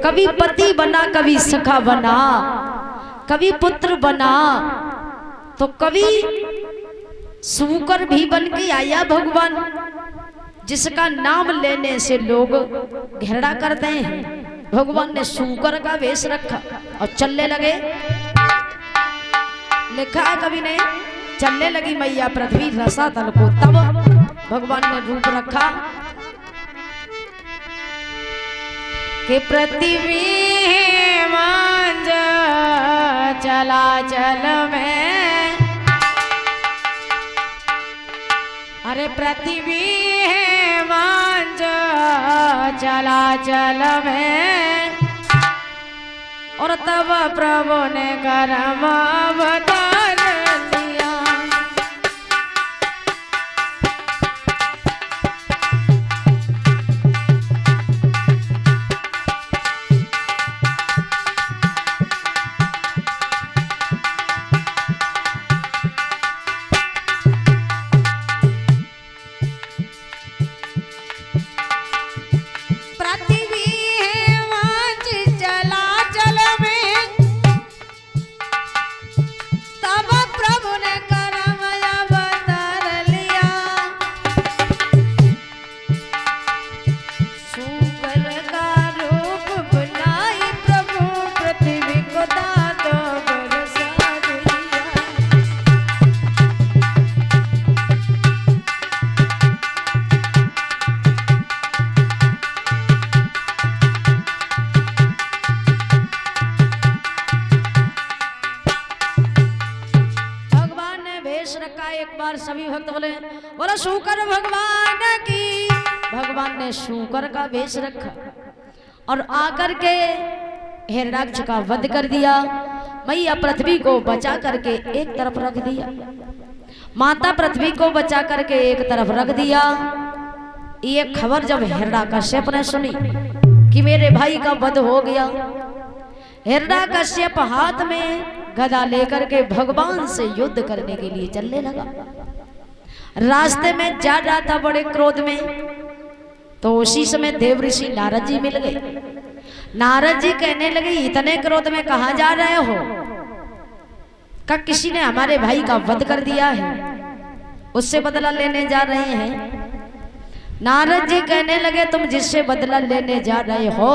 कभी पति बना, कभी सखा बना, कभी पुत्र बना, तो कभी सूकर भी बन के आया भगवान, जिसका नाम लेने से लोग घृणा करते हैं। भगवान ने सूकर का वेश रखा और चलने लगे। लिखा है कवि ने, चलने लगी मैया पृथ्वी रसातल को, तब भगवान ने रूप रखा कि पृथ्वी मांझ चलाचल में, अरे पृथ्वी मांझ चलाचल में, और तब प्रभु ने कर्म अवतार लिया। सभी भक्त बोले बोला शूकर भगवान की। भगवान ने शूकर का वेश रखा और आकर के हिरण्याक्ष का वध कर दिया। मैया पृथ्वी को बचा करके एक तरफ रख दिया, माता पृथ्वी को बचा करके एक तरफ रख दिया। ये खबर जब हिरण्याकश्यप ने सुनी कि मेरे भाई का वध हो गया, हिरण्याकश्यप हाथ में गदा लेकर के भगवान से युद्ध करने के लिए चलने लगा। रास्ते में जा रहा था बड़े क्रोध में, तो उसी समय देव ऋषि नारद जी मिल गए। नारद जी कहने लगे इतने क्रोध में कहाँ जा रहे हो? का किसी ने हमारे भाई का वध कर दिया है, उससे बदला लेने जा रहे हैं। नारद जी कहने लगे तुम जिससे बदला लेने जा रहे हो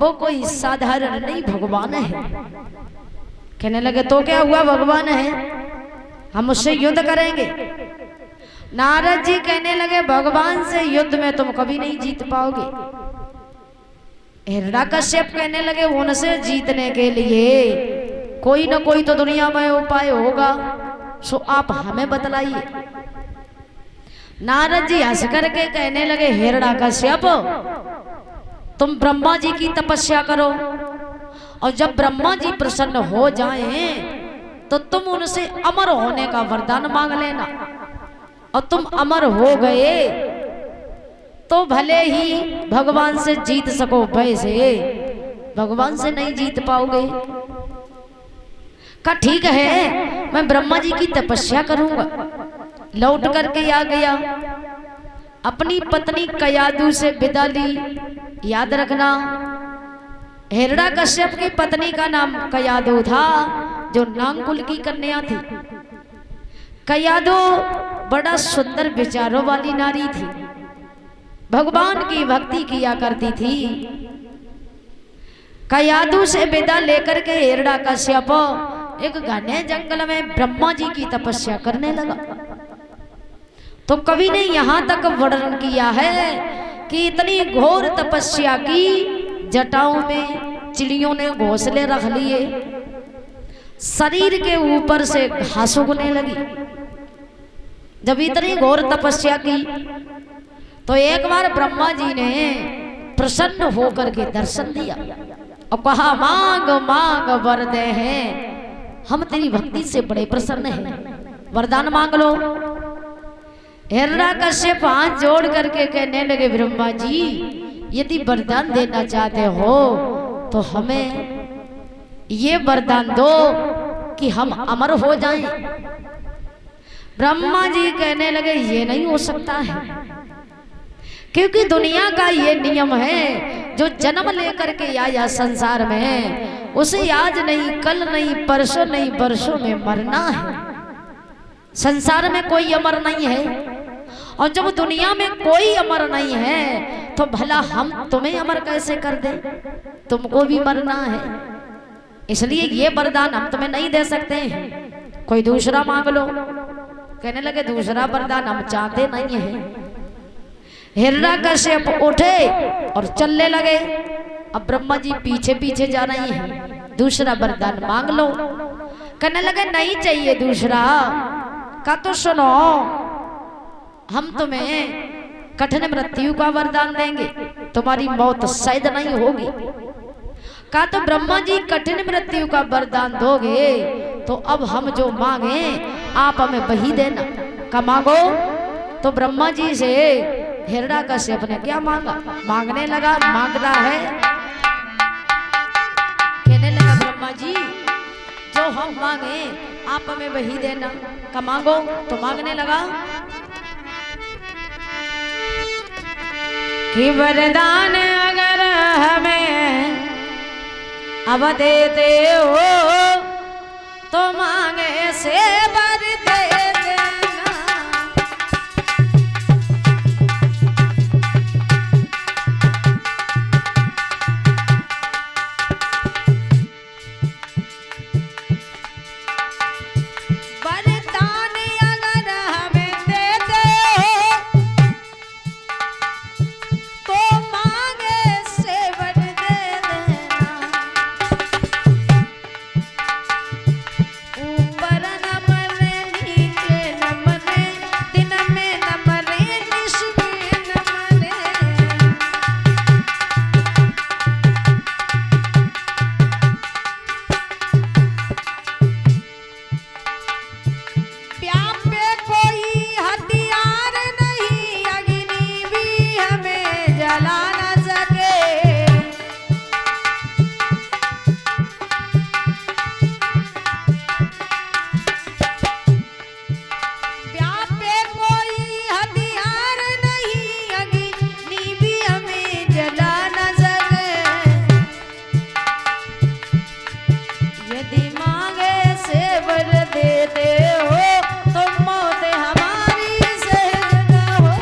वो कोई साधारण नहीं, भगवान है। कहने लगे तो क्या हुआ, भगवान है, हम उससे युद्ध करेंगे। नारद जी कहने लगे भगवान से युद्ध में तुम कभी नहीं जीत पाओगे। हिरण्याकश्यप कहने लगे उनसे जीतने के लिए कोई ना कोई तो दुनिया में उपाय होगा, सो आप हमें बतलाइए। नारद जी हंस करके कहने लगे हिरण्याकश्यप तुम ब्रह्मा जी की तपस्या करो, और जब ब्रह्मा जी प्रसन्न हो जाएं तो तुम उनसे अमर होने का वरदान मांग लेना, और तुम अमर हो गए तो भले ही भगवान से जीत सको, वैसे भगवान से नहीं जीत पाओगे। का ठीक है मैं ब्रह्मा जी की तपस्या करूंगा। लौट करके आ गया, अपनी पत्नी कयादू से विदा ली। याद रखना हिरण्याकश्यप की पत्नी का नाम कयादू था, जो नांगकुल की कन्या थी। कयादू बड़ा सुंदर विचारों वाली नारी थी, भगवान की भक्ति किया करती थी। कयादू से विदा लेकर के हिरण्याकश्यप एक घने जंगल में ब्रह्मा जी की तपस्या करने लगा। तो कवि ने यहाँ तक वर्णन किया है कि इतनी घोर तपस्या की, जटाओं में चिड़ियों ने घोंसले रख लिए, शरीर के ऊपर से घास उगने लगी। जब इतनी घोर तपस्या की तो एक बार ब्रह्मा जी ने प्रसन्न होकर के दर्शन दिया और कहा मांग मांग वर दे हैं, हम तेरी भक्ति से बड़े प्रसन्न हैं, वरदान मांग लो। हिरण्याकश्यप हाथ जोड़ करके कहने लगे ब्रह्मा जी यदि वरदान देना चाहते हो तो हमें ये वरदान दो कि हम अमर हो जाएं। ब्रह्मा जी कहने लगे ये नहीं हो सकता है, क्योंकि दुनिया का ये नियम है जो जन्म लेकर के आया संसार में, उसे आज नहीं, कल नहीं, परसों नहीं, वर्षों में मरना है। संसार में कोई अमर नहीं है, और जब दुनिया में कोई अमर नहीं है तो भला हम तुम्हें अमर कैसे कर दे? तुमको भी मरना है, इसलिए ये वरदान हम तुम्हें नहीं दे सकते हैं, कोई दूसरा मांग लो। कहने लगे दूसरा वरदान हम चाहते नहीं है। हिरण्यकश्यप उठे और चलने लगे। अब ब्रह्मा जी पीछे पीछे जा रही हैं, दूसरा वरदान मांग लो। कहने लगे नहीं चाहिए दूसरा। का तो सुनो, हम तुम्हें कठिन मृत्यु का वरदान देंगे, तुम्हारी मौत शायद नहीं होगी। का तो ब्रह्मा जी कठिन मृत्यु का वरदान दोगे तो अब हम जो मांगे आप हमें वही देना। का मांगो? तो ब्रह्मा जी से हिरण्यकश्यप ने क्या मांगा? मांगने लगा, मांग रहा है। कहने लगा ब्रह्मा जी जो हम मांगे आप हमें वही देना। का मांगो? तो मांगने लगा कि वरदान अगर हमें अब देते हो तो मांगे से वर दे देना। वरदान अगर हमें देते हो तो मांगे से वर दे देना। ऊपर न मरे नीचे न मरे, दिन में न मरे निश में न मरे। प्यार पे कोई हथियार नहीं, अग्नि भी हमें जला न सके। प्यार पे कोई हथियार नहीं, अग्नि भी हमें जला न सके। यदि मांगे से वर देते हो तो मौत हमारी सहज न हो।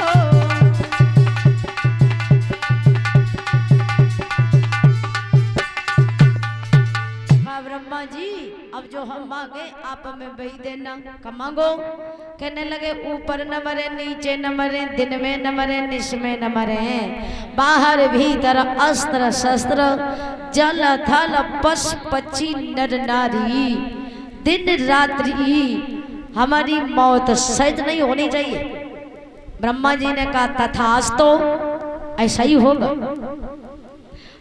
कहा ब्रह्मा जी अब जो हम मांगे आप हमें वही देना। का मांगो? कहने लगे ऊपर न मरे नीचे न मरे, दिन में न मरे निश में न मरे, बाहर भीतर अस्त्र शस्त्र, जल थल पशु पक्षी नर नारी, दिन रात्रि हमारी मौत शायद नहीं होनी चाहिए। ब्रह्मा जी ने कहा तथास्तु, ऐसा ही होगा।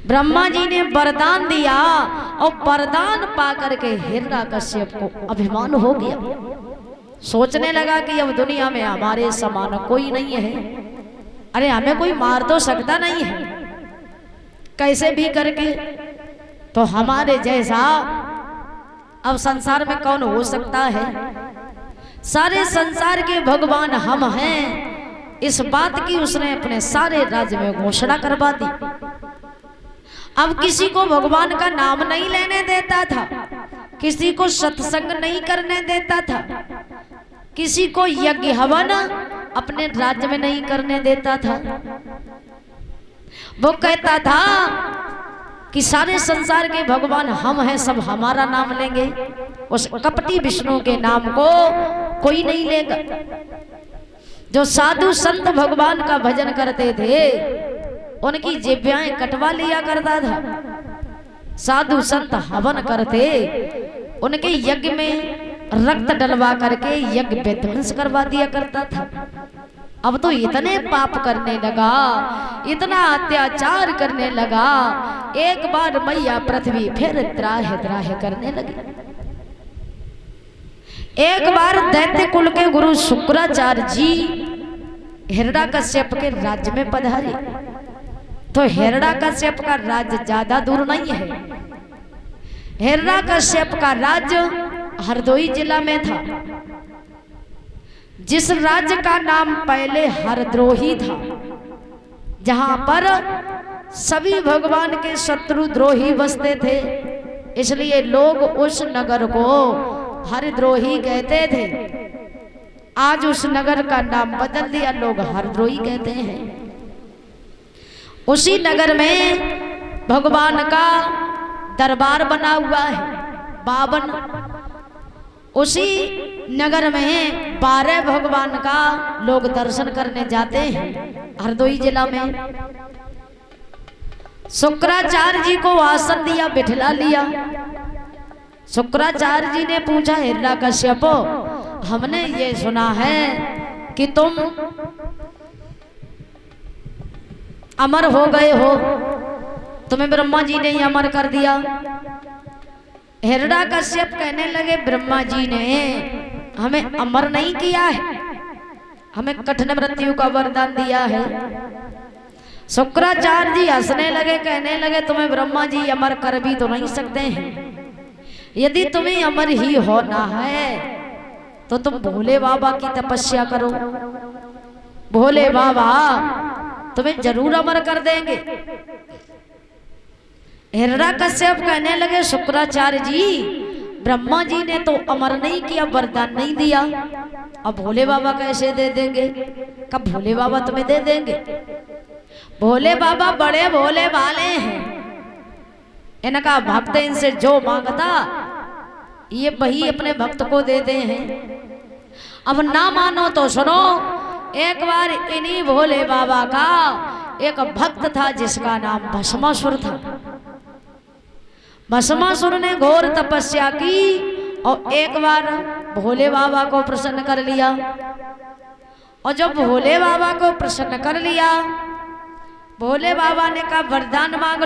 ब्रह्मा जी ने वरदान दिया और वरदान पा करके हिरण्यकश्यप को अभिमान हो गया। सोचने लगा कि अब दुनिया में हमारे समान कोई नहीं है। अरे हमें कोई मार तो सकता नहीं है कैसे भी करके, तो हमारे जैसा अब संसार में कौन हो सकता है? सारे संसार के भगवान हम हैं, इस बात की उसने अपने सारे राज्य में घोषणा करवा दी। अब किसी को भगवान का नाम नहीं लेने देता था, किसी को सत्संग नहीं करने देता था, किसी को यज्ञ हवन अपने राज्य में नहीं करने देता था। वो कहता था कि सारे संसार के भगवान हम हैं, सब हमारा नाम लेंगे। उस कपटी विष्णु के नाम को कोई नहीं लेगा। जो साधु संत भगवान का भजन करते थे उनकी जिह्वाएं कटवा लिया करता था। साधु संत हवन करते, उनके यज्ञ में रक्त डलवा करके यज्ञ विध्वंस करवा दिया करता था। अब तो इतने पाप करने लगा, इतना अत्याचार करने लगा, एक बार मैया पृथ्वी फिर त्राह त्राह करने लगी। एक बार दैत्य कुल के गुरु शुक्राचार्य जी हिरण्यकश्यप के राज्य में पधारे। तो हिरण्यकश्यप का राज्य ज्यादा दूर नहीं है। हिरण्यकश्यप का राज्य हरदोई जिला में था, जिस राज्य का नाम पहले हरद्रोही था, जहां पर सभी भगवान के शत्रु द्रोही बसते थे, इसलिए लोग उस नगर को हरद्रोही कहते थे। आज उस नगर का नाम बदल दिया, लोग हरद्रोही कहते हैं। उसी नगर में भगवान का दरबार बना हुआ है 52। उसी नगर में 12 भगवान का लोग दर्शन करने जाते हैं हरदोई जिला में। शुक्राचार्य जी को आसन दिया, बिठला लिया। शुक्राचार्य जी ने पूछा, हिरण्यकश्यप, हमने ये सुना है कि तुम अमर हो गए हो, तुम्हें ब्रह्मा जी ने ही अमर कर दिया। हिरण्यकश्यप कहने लगे, ब्रह्मा जी ने हमें अमर नहीं किया है, हमें कठिन मृत्यु का वरदान दिया है। शुक्राचार्य जी हंसने लगे, कहने लगे, तुम्हें ब्रह्मा जी अमर कर भी तो नहीं सकते हैं। यदि तुम्हें अमर ही होना है तो तुम भोले बाबा की तपस्या करो, भोले बाबा तुम्हें जरूर अमर कर देंगे। हिरण्यकश्यप कहने लगे, शुक्राचार्य जी, ब्रह्मा जी ने तो अमर नहीं किया, वरदान नहीं दिया, अब भोले बाबा कैसे दे देंगे? कब भोले बाबा तुम्हें दे देंगे? भोले बाबा बड़े भोले वाले हैं, इनका भक्त इनसे जो मांगता ये वही अपने भक्त को देते हैं। अब ना मानो तो सुनो, एक बार इन्हीं भोले बाबा का एक भक्त था जिसका नाम भस्मासुर था। भस्मासुर ने घोर तपस्या की और एक बार भोले बाबा को प्रसन्न कर लिया। और जब भोले बाबा को प्रसन्न कर लिया, भोले बाबा ने कहा, वरदान मांग